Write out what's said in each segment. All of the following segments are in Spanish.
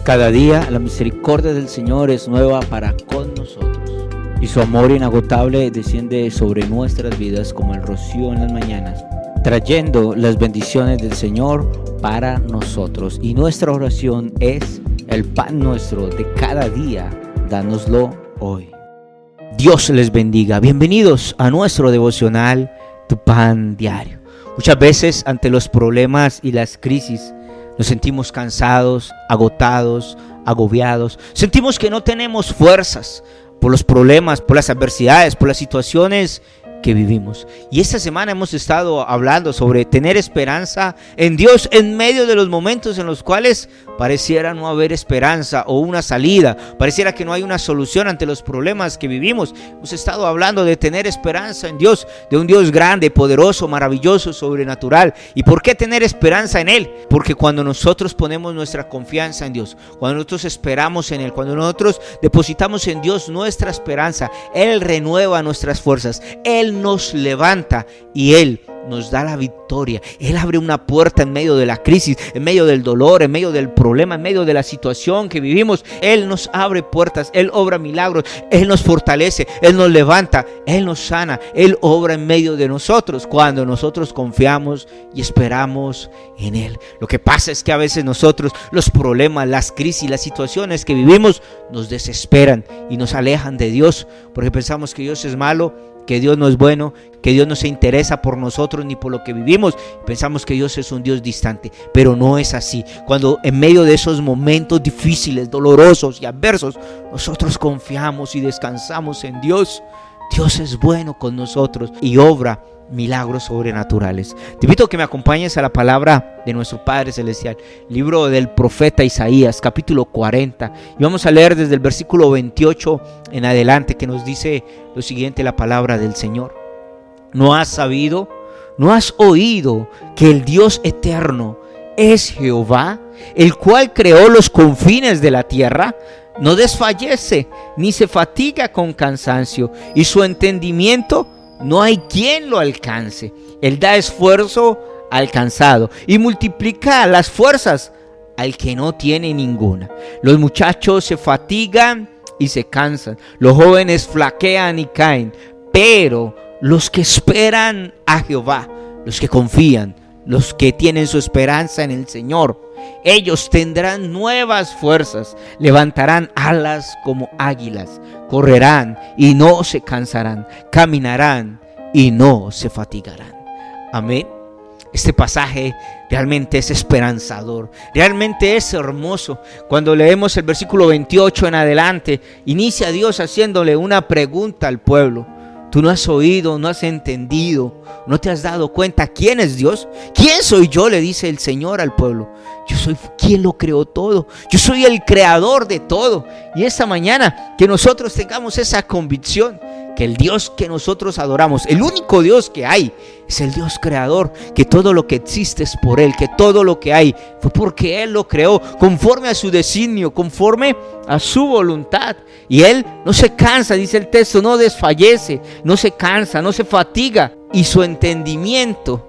Cada día la misericordia del Señor es nueva para con nosotros, y su amor inagotable desciende sobre nuestras vidas como el rocío en las mañanas, trayendo las bendiciones del Señor para nosotros. Y nuestra oración es: el pan nuestro de cada día, dánoslo hoy. Dios les bendiga. Bienvenidos a nuestro devocional, Tu Pan Diario. Muchas veces ante los problemas y las crisis nos sentimos cansados, agotados, agobiados. Sentimos que no tenemos fuerzas por los problemas, por las adversidades, por las situaciones que vivimos. Y esta semana hemos estado hablando sobre tener esperanza en Dios en medio de los momentos en los cuales pareciera no haber esperanza o una salida, pareciera que no hay una solución ante los problemas que vivimos. Hemos estado hablando de tener esperanza en Dios, de un Dios grande, poderoso, maravilloso, sobrenatural. ¿Y por qué tener esperanza en Él? Porque cuando nosotros ponemos nuestra confianza en Dios, cuando nosotros esperamos en Él, cuando nosotros depositamos en Dios nuestra esperanza, Él renueva nuestras fuerzas, Él nos levanta y Él nos da la victoria. Él abre una puerta en medio de la crisis, en medio del dolor, en medio del problema, en medio de la situación que vivimos. Él nos abre puertas, Él obra milagros, Él nos fortalece, Él nos levanta, Él nos sana, Él obra en medio de nosotros cuando nosotros confiamos y esperamos en Él. Lo que pasa es que a veces nosotros, los problemas, las crisis, las situaciones que vivimos nos desesperan y nos alejan de Dios, porque pensamos que Dios es malo, que Dios no es bueno, que Dios no se interesa por nosotros ni por lo que vivimos. Pensamos que Dios es un Dios distante, pero no es así. Cuando en medio de esos momentos difíciles, dolorosos y adversos, nosotros confiamos y descansamos en Dios, Dios es bueno con nosotros y obra milagros sobrenaturales. Te invito a que me acompañes a la palabra de nuestro Padre Celestial, libro del profeta Isaías, capítulo 40, y vamos a leer desde el versículo 28 en adelante, que nos dice lo siguiente la palabra del Señor. ¿No has sabido, no has oído que el Dios eterno es Jehová, el cual creó los confines de la tierra? No desfallece ni se fatiga con cansancio, y su entendimiento no hay quien lo alcance. Él da esfuerzo al cansado y multiplica las fuerzas al que no tiene ninguna. Los muchachos se fatigan y se cansan, los jóvenes flaquean y caen, pero los que esperan a Jehová, los que confían, los que tienen su esperanza en el Señor, ellos tendrán nuevas fuerzas, levantarán alas como águilas, correrán y no se cansarán, caminarán y no se fatigarán. Amén. Este pasaje realmente es esperanzador, realmente es hermoso. Cuando leemos el versículo 28 en adelante, inicia Dios haciéndole una pregunta al pueblo. Tú no has oído, no has entendido, no te has dado cuenta quién es Dios. ¿Quién soy yo?, le dice el Señor al pueblo. Yo soy quien lo creó todo. Yo soy el creador de todo. Y esta mañana que nosotros tengamos esa convicción que el Dios que nosotros adoramos, el único Dios que hay, es el Dios creador, que todo lo que existe es por Él, que todo lo que hay fue porque Él lo creó, conforme a su designio, conforme a su voluntad. Y Él no se cansa, dice el texto, no desfallece, no se cansa, no se fatiga. Y su entendimiento,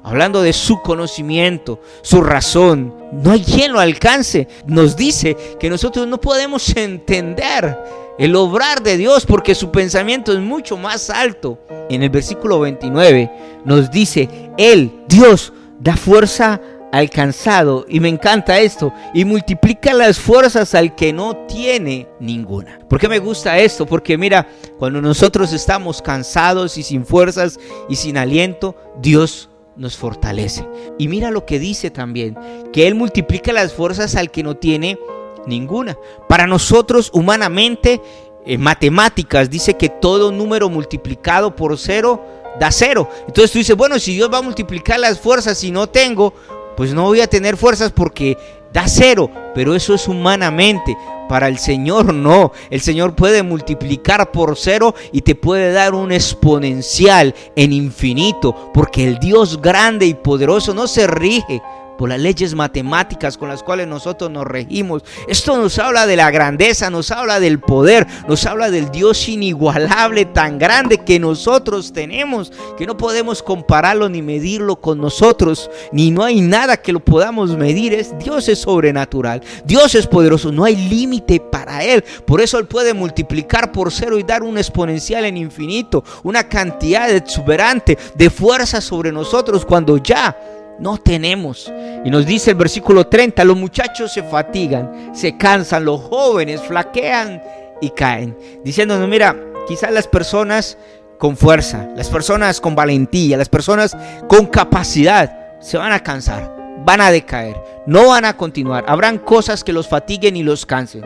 hablando de su conocimiento, su razón, no hay quien lo alcance. Nos dice que nosotros no podemos entender el obrar de Dios porque su pensamiento es mucho más alto. En el versículo 29 nos dice: Él, Dios, da fuerza al cansado, y me encanta esto, y multiplica las fuerzas al que no tiene ninguna. ¿Por qué me gusta esto? Porque mira, cuando nosotros estamos cansados y sin fuerzas y sin aliento, Dios nos fortalece. Y mira lo que dice también, que Él multiplica las fuerzas al que no tiene ninguna. Para nosotros humanamente, en matemáticas, dice que todo número multiplicado por cero da cero. Entonces tú dices, bueno, si Dios va a multiplicar las fuerzas y no tengo, pues no voy a tener fuerzas porque da cero. Pero eso es humanamente. Para el Señor no. El Señor puede multiplicar por cero y te puede dar un exponencial en infinito, porque el Dios grande y poderoso no se rige por las leyes matemáticas con las cuales nosotros nos regimos. Esto nos habla de la grandeza, nos habla del poder, nos habla del Dios inigualable, tan grande que nosotros tenemos, que no podemos compararlo ni medirlo con nosotros, ni no hay nada que lo podamos medir. Dios es sobrenatural, Dios es poderoso, no hay límite para Él. Por eso Él puede multiplicar por cero y dar un exponencial en infinito, una cantidad exuberante de fuerza sobre nosotros cuando ya no tenemos. Y nos dice el versículo 30, los muchachos se fatigan, se cansan, los jóvenes flaquean y caen. Diciéndonos, mira, quizás las personas con fuerza, las personas con valentía, las personas con capacidad se van a cansar, van a decaer, no van a continuar. Habrán cosas que los fatiguen y los cansen.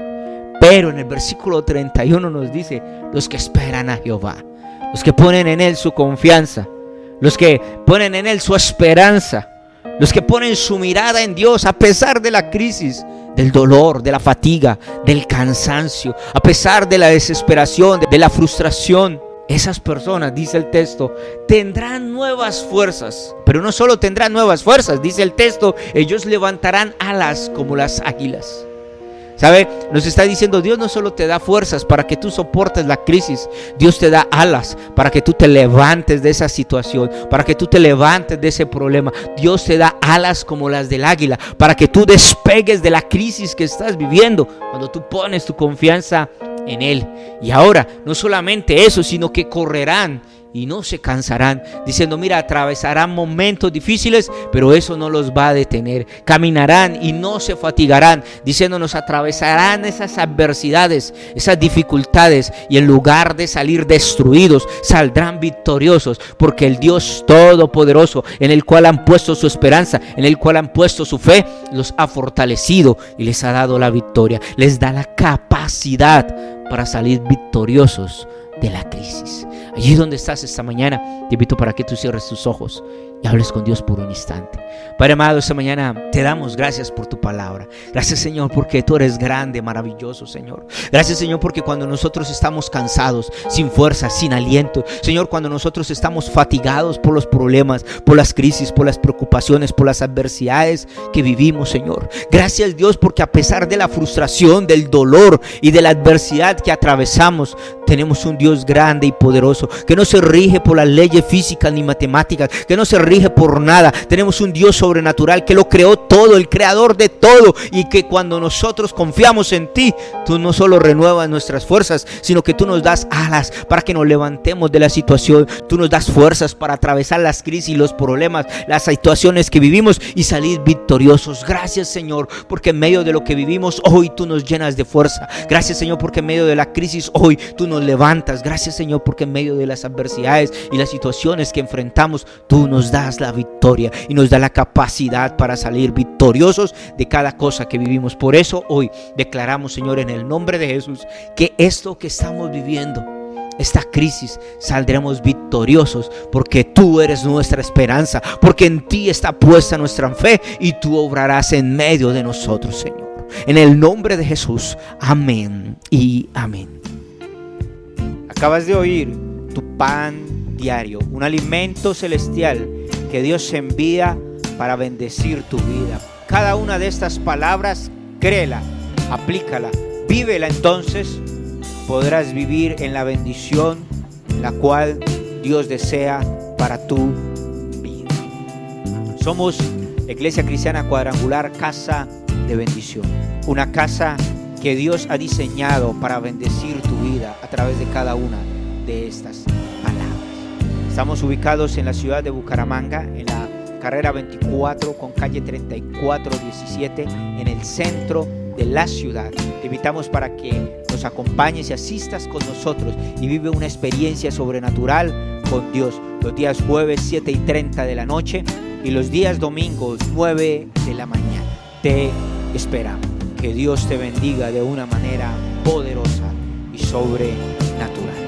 Pero en el versículo 31 nos dice, los que esperan a Jehová, los que ponen en Él su confianza, los que ponen en Él su esperanza, los que ponen su mirada en Dios a pesar de la crisis, del dolor, de la fatiga, del cansancio, a pesar de la desesperación, de la frustración. Esas personas, dice el texto, tendrán nuevas fuerzas. Pero no solo tendrán nuevas fuerzas, dice el texto, ellos levantarán alas como las águilas. ¿Sabe? Nos está diciendo, Dios no solo te da fuerzas para que tú soportes la crisis, Dios te da alas para que tú te levantes de esa situación, para que tú te levantes de ese problema. Dios te da alas como las del águila para que tú despegues de la crisis que estás viviendo cuando tú pones tu confianza en Él. Y ahora, no solamente eso, sino que correrán y no se cansarán, diciendo, mira, atravesarán momentos difíciles, pero eso no los va a detener. Caminarán y no se fatigarán, diciéndonos, atravesarán esas adversidades, esas dificultades, y en lugar de salir destruidos, saldrán victoriosos, porque el Dios todopoderoso, en el cual han puesto su esperanza, en el cual han puesto su fe, los ha fortalecido y les ha dado la victoria, les da la capacidad para salir victoriosos de la crisis. Allí donde estás esta mañana, te invito para que tú cierres tus ojos y hables con Dios por un instante. Padre amado, esta mañana te damos gracias por tu palabra. Gracias, Señor, porque tú eres grande, maravilloso, Señor. Gracias, Señor, porque cuando nosotros estamos cansados, sin fuerza, sin aliento, Señor, cuando nosotros estamos fatigados por los problemas, por las crisis, por las preocupaciones, por las adversidades que vivimos, Señor. Gracias, Dios, porque a pesar de la frustración, del dolor y de la adversidad que atravesamos, tenemos un Dios grande y poderoso, que no se rige por las leyes físicas ni matemáticas, que no se rige por nada. Tenemos un Dios sobrenatural que lo creó todo, el creador de todo, y que cuando nosotros confiamos en ti, tú no solo renuevas nuestras fuerzas, sino que tú nos das alas para que nos levantemos de la situación. Tú nos das fuerzas para atravesar las crisis, los problemas, las situaciones que vivimos y salir victoriosos. Gracias, Señor, porque en medio de lo que vivimos hoy tú nos llenas de fuerza. Gracias, Señor, porque en medio de la crisis hoy tú nos levantas. Gracias, Señor, porque en medio de las adversidades y las situaciones que enfrentamos, tú nos das la victoria y nos da la capacidad para salir victoriosos de cada cosa que vivimos. Por eso hoy declaramos, Señor, en el nombre de Jesús, que esto que estamos viviendo, esta crisis, saldremos victoriosos, porque tú eres nuestra esperanza, porque en ti está puesta nuestra fe y tú obrarás en medio de nosotros, Señor. En el nombre de Jesús, amén y amén. Acabas de oír tu pan diario, un alimento celestial que Dios envía para bendecir tu vida. Cada una de estas palabras, créela, aplícala, vívela, entonces podrás vivir en la bendición la cual Dios desea para tu vida. Somos Iglesia Cristiana Cuadrangular, Casa de Bendición, una casa que Dios ha diseñado para bendecir tu vida a través de cada una de estas palabras. Estamos ubicados en la ciudad de Bucaramanga, en la carrera 24 con calle 3417, en el centro de la ciudad. Te invitamos para que nos acompañes y asistas con nosotros y vive una experiencia sobrenatural con Dios. Los días jueves 7:30 de la noche y los días domingos 9 de la mañana. Te esperamos. Que Dios te bendiga de una manera poderosa y sobrenatural.